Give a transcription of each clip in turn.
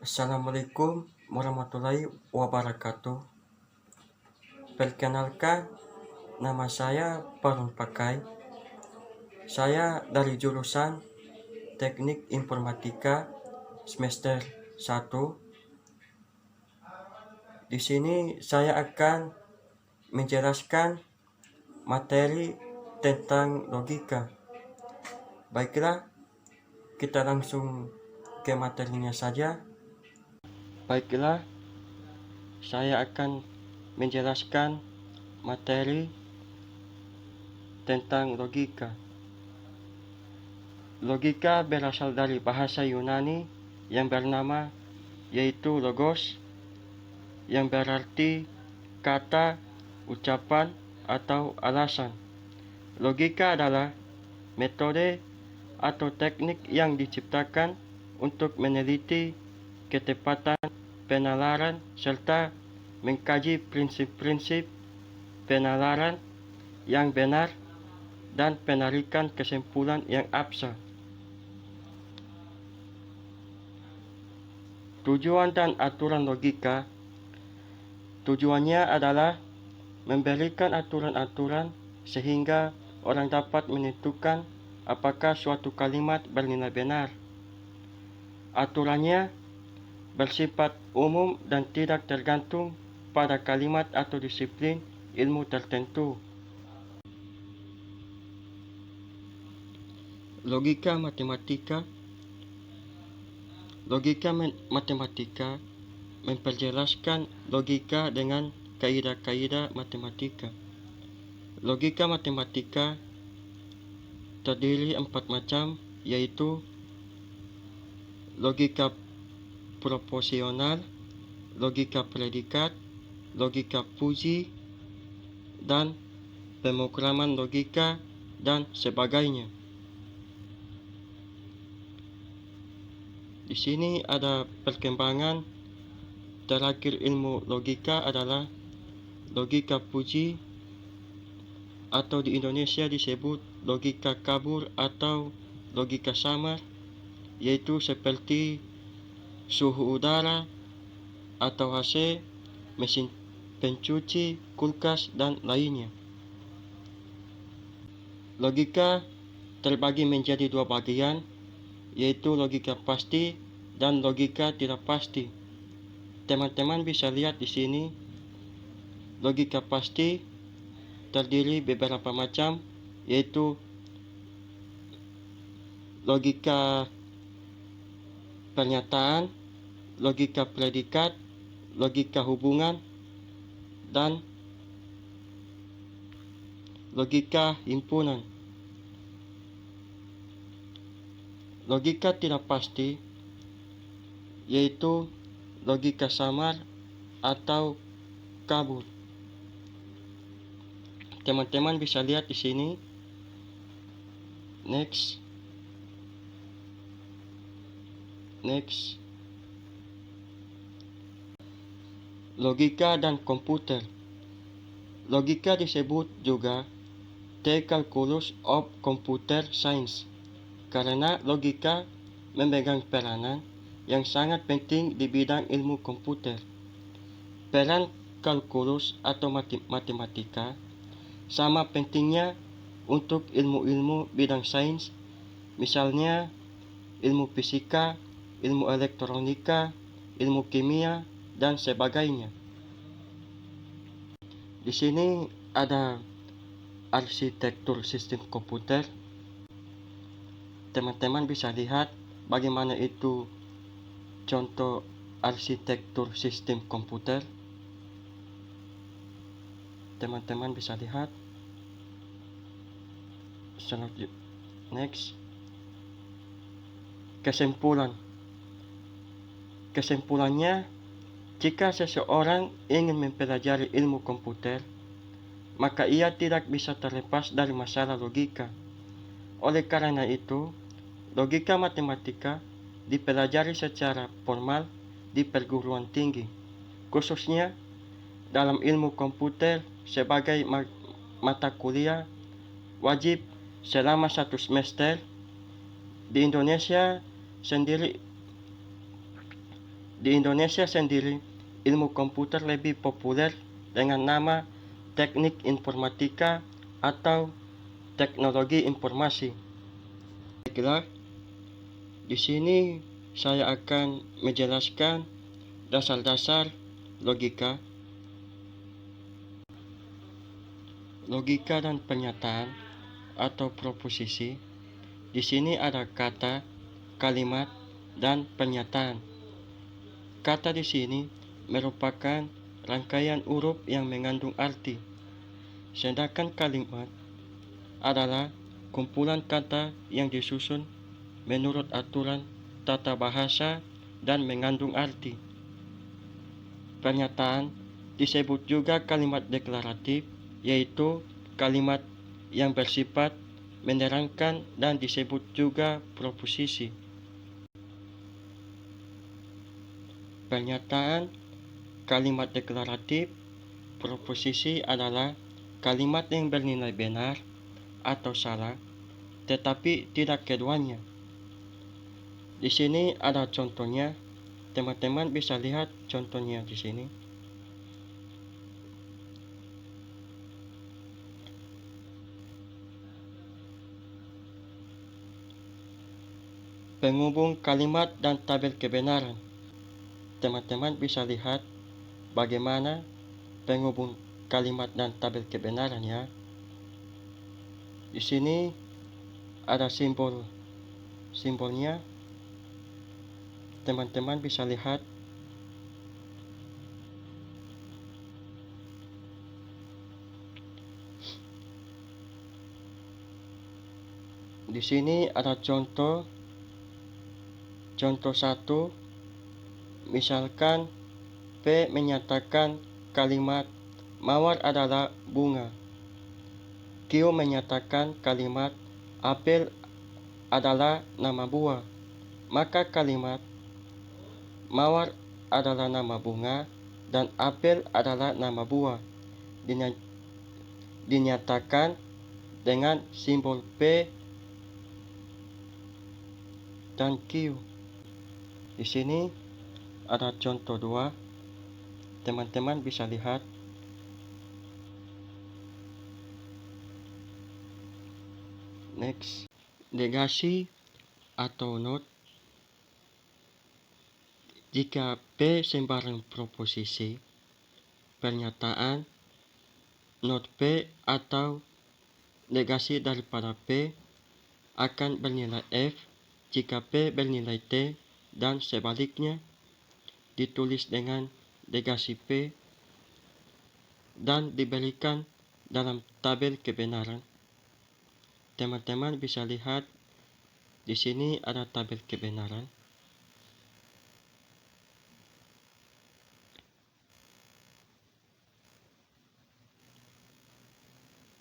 Assalamualaikum warahmatullahi wabarakatuh. Perkenalkan, nama saya Parun Pakai. Saya dari jurusan Teknik Informatika semester 1. Di sini saya akan menjelaskan materi tentang logika. Baiklah, kita langsung ke materinya saja. Baiklah, saya akan menjelaskan materi tentang logika. Logika berasal dari bahasa Yunani yang bernama yaitu logos, yang berarti kata, ucapan, atau alasan. Logika adalah metode atau teknik yang diciptakan untuk meneliti ketepatan penalaran serta mengkaji prinsip-prinsip penalaran yang benar dan penarikan kesimpulan yang absah. Tujuan dan aturan logika. Tujuannya adalah memberikan aturan-aturan sehingga orang dapat menentukan apakah suatu kalimat bernilai benar. Aturannya bersifat umum dan tidak tergantung pada kalimat atau disiplin ilmu tertentu. Logika matematika. Logika matematika memperjelaskan logika dengan kaidah-kaidah matematika. Logika matematika terdiri 4 macam, yaitu logika proporsional, logika predikat, logika puji, dan pemrograman logika, dan sebagainya. Di sini ada perkembangan terakhir ilmu logika adalah logika puji, atau di Indonesia disebut logika kabur atau logika samar, yaitu seperti suhu udara atau AC, mesin pencuci, kulkas, dan lainnya. Logika terbagi menjadi 2 bagian, yaitu logika pasti dan logika tidak pasti. Teman-teman bisa lihat di sini, logika pasti terdiri beberapa macam, yaitu logika pernyataan, logika predikat, logika hubungan, dan logika himpunan. Logika tidak pasti yaitu logika samar atau kabur. Teman-teman bisa lihat di sini. Next. Logika dan komputer. Logika disebut juga the calculus of computer science, karena logika memegang peranan yang sangat penting di bidang ilmu komputer. Peran kalkulus atau matematika sama pentingnya untuk ilmu-ilmu bidang sains, misalnya ilmu fisika, ilmu elektronika, ilmu kimia, dan sebagainya. Di sini ada arsitektur sistem komputer. Teman-teman bisa lihat bagaimana itu contoh arsitektur sistem komputer. Teman-teman bisa lihat. Selanjutnya, next. Kesimpulannya, jika seseorang ingin mempelajari ilmu komputer, maka ia tidak bisa terlepas dari masalah logika. Oleh karena itu, logika matematika dipelajari secara formal di perguruan tinggi, khususnya dalam ilmu komputer sebagai mata kuliah wajib selama 1 semester. Di Indonesia sendiri Di Indonesia sendiri, ilmu komputer lebih populer dengan nama teknik informatika atau teknologi informasi. Baiklah, di sini saya akan menjelaskan dasar-dasar logika. Logika dan pernyataan atau proposisi. Di sini ada kata, kalimat, dan pernyataan. Kata di sini merupakan rangkaian huruf yang mengandung arti, sedangkan kalimat adalah kumpulan kata yang disusun menurut aturan tata bahasa dan mengandung arti. Pernyataan disebut juga kalimat deklaratif, yaitu kalimat yang bersifat menerangkan dan disebut juga proposisi. Pernyataan, kalimat deklaratif, proposisi adalah kalimat yang bernilai benar atau salah, tetapi tidak keduanya. Di sini ada contohnya. Teman-teman bisa lihat contohnya di sini. Penghubung kalimat dan tabel kebenaran. Teman-teman bisa lihat bagaimana penghubung kalimat dan tabel kebenaran ya. Di sini ada simbolnya. Teman-teman bisa lihat. Di sini ada contoh 1. Misalkan P menyatakan kalimat mawar adalah bunga. Q menyatakan kalimat apel adalah nama buah. Maka kalimat mawar adalah nama bunga dan apel adalah nama buah dinyatakan dengan simbol P dan Q. Di sini ada contoh 2. Teman-teman bisa lihat. Next, negasi atau not. Jika P sembarang proposisi, pernyataan not P atau negasi daripada P akan bernilai F jika P bernilai T dan sebaliknya, ditulis dengan negasi P dan diberikan dalam tabel kebenaran. Teman-teman bisa lihat di sini ada tabel kebenaran.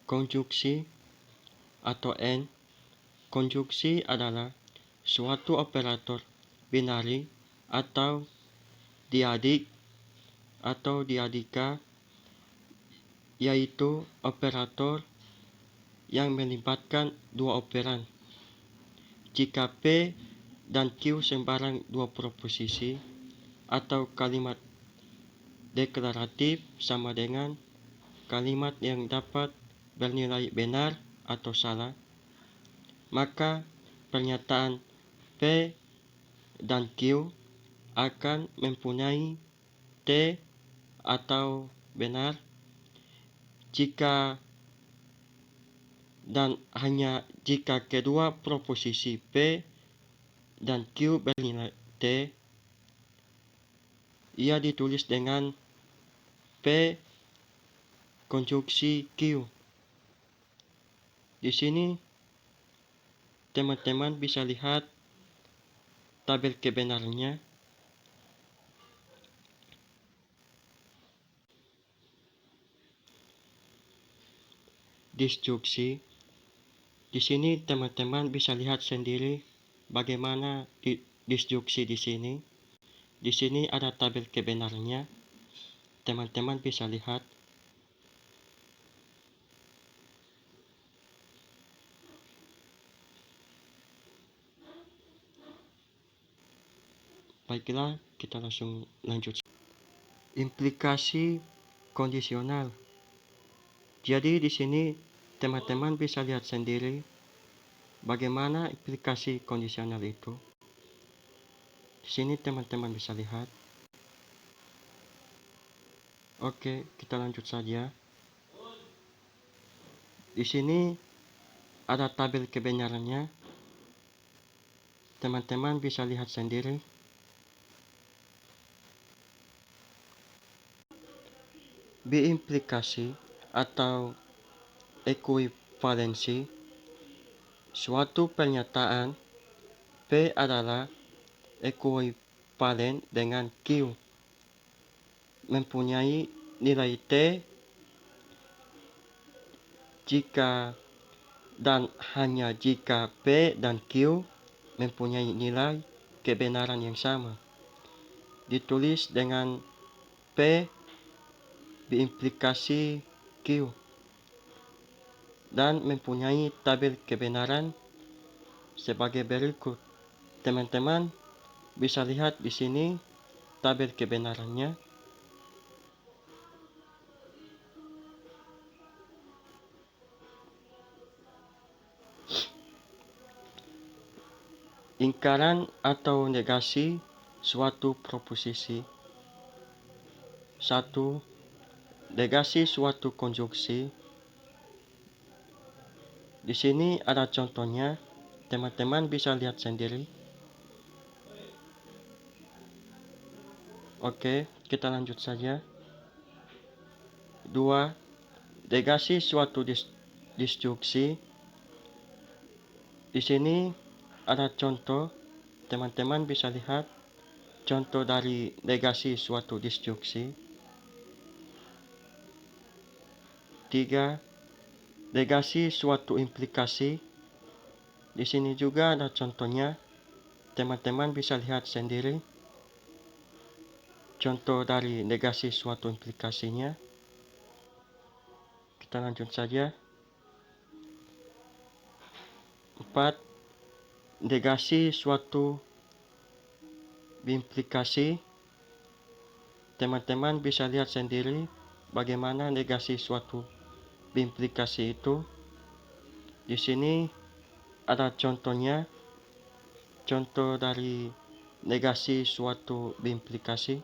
Konjungsi atau N. Konjungsi adalah suatu operator binari atau diadik atau diadika, yaitu operator yang melibatkan dua operan. Jika P dan Q sembarang dua proposisi atau kalimat deklaratif sama dengan kalimat yang dapat bernilai benar atau salah, maka pernyataan P dan Q akan mempunyai T atau benar jika dan hanya jika kedua proposisi P dan Q bernilai T, ia ditulis dengan P konjungsi Q. Di sini teman-teman bisa lihat tabel kebenarannya. Disjungsi. Di sini teman-teman bisa lihat sendiri bagaimana disjungsi di sini. Di sini ada tabel kebenarannya. Teman-teman bisa lihat. Baiklah, kita langsung lanjut. Implikasi kondisional. Jadi di sini teman-teman bisa lihat sendiri bagaimana implikasi kondisional itu. Di sini teman-teman bisa lihat. Oke, kita lanjut saja. Di sini ada tabel kebenarannya. Teman-teman bisa lihat sendiri. Biimplikasi atau ekuivalensi suatu pernyataan P adalah ekuivalen dengan Q, mempunyai nilai T jika dan hanya jika P dan Q mempunyai nilai kebenaran yang sama. Ditulis dengan P biimplikasi Q dan mempunyai tabel kebenaran sebagai berikut. Teman-teman bisa lihat di sini tabel kebenarannya. Ingkaran atau negasi suatu proposisi. 1. Negasi suatu konjungsi. Di sini ada contohnya. Teman-teman bisa lihat sendiri. Oke, kita lanjut saja. 2. Negasi suatu disjunksi. Di sini ada contoh. Teman-teman bisa lihat contoh dari negasi suatu disjunksi. 3. Negasi suatu implikasi. Di sini juga ada contohnya. Teman-teman bisa lihat sendiri contoh dari negasi suatu implikasinya. Kita lanjut saja. 4. Negasi suatu implikasi. Teman-teman bisa lihat sendiri bagaimana negasi suatu implikasi itu. Di sini ada contohnya. Contoh dari negasi suatu implikasi.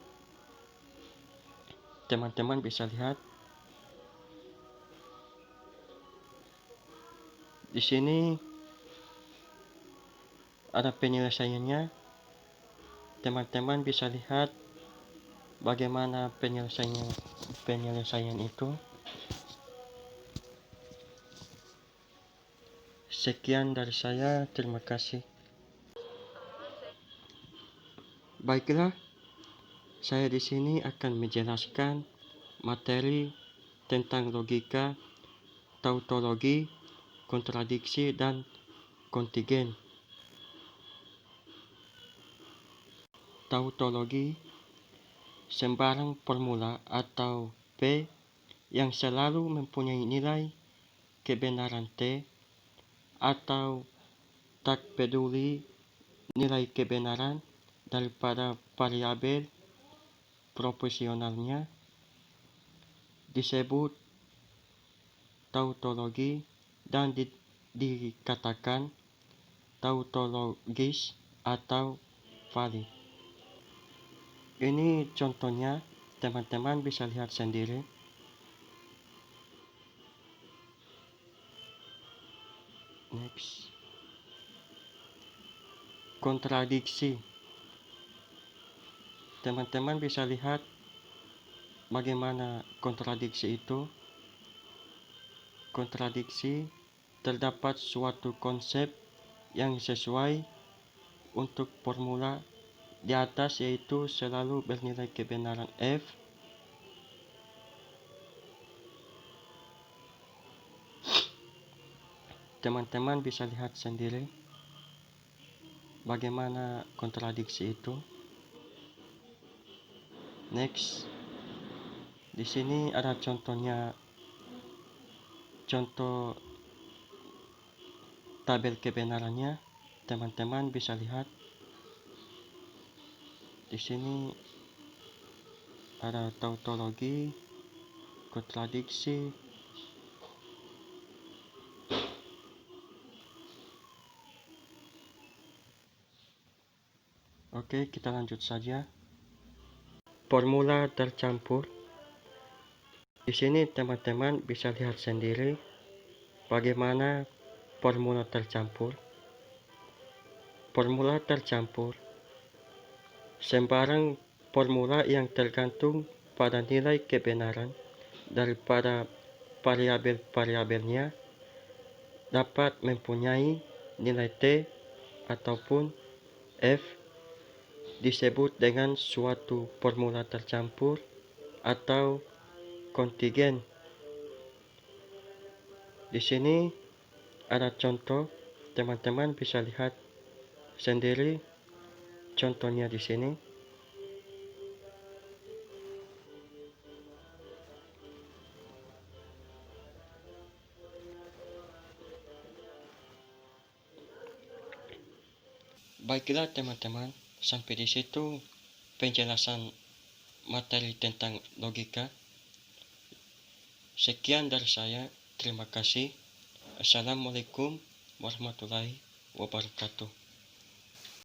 Teman-teman bisa lihat. Di sini ada penyelesaiannya. Teman-teman bisa lihat bagaimana penyelesaian itu. Sekian dari saya, terima kasih. Baiklah, saya di sini akan menjelaskan materi tentang logika, tautologi, kontradiksi, dan kontingen. Tautologi, sembarang formula atau P yang selalu mempunyai nilai kebenaran T atau tak peduli nilai kebenaran daripada variabel proporsionalnya disebut tautologi dan dikatakan tautologis atau valid. Ini contohnya, teman-teman bisa lihat sendiri. Next. Kontradiksi. Teman-teman bisa lihat bagaimana kontradiksi itu. Kontradiksi, terdapat suatu konsep yang sesuai untuk formula di atas, yaitu selalu bernilai kebenaran F teman-teman bisa lihat sendiri bagaimana kontradiksi itu. Next. Di sini ada contohnya, contoh tabel kebenarannya. Teman-teman bisa lihat. Di sini ada tautologi, kontradiksi, oke, kita lanjut saja. Formula tercampur. Di sini teman-teman bisa lihat sendiri bagaimana formula tercampur. Formula tercampur sembarang formula yang tergantung pada nilai kebenaran daripada variabel-variabelnya dapat mempunyai nilai T ataupun F, disebut dengan suatu formula tercampur atau kontingen. Di sini ada contoh, teman-teman bisa lihat sendiri contohnya di sini. Baiklah teman-teman, sampai di situ penjelasan materi tentang logika. Sekian dari saya, terima kasih. Assalamualaikum warahmatullahi wabarakatuh.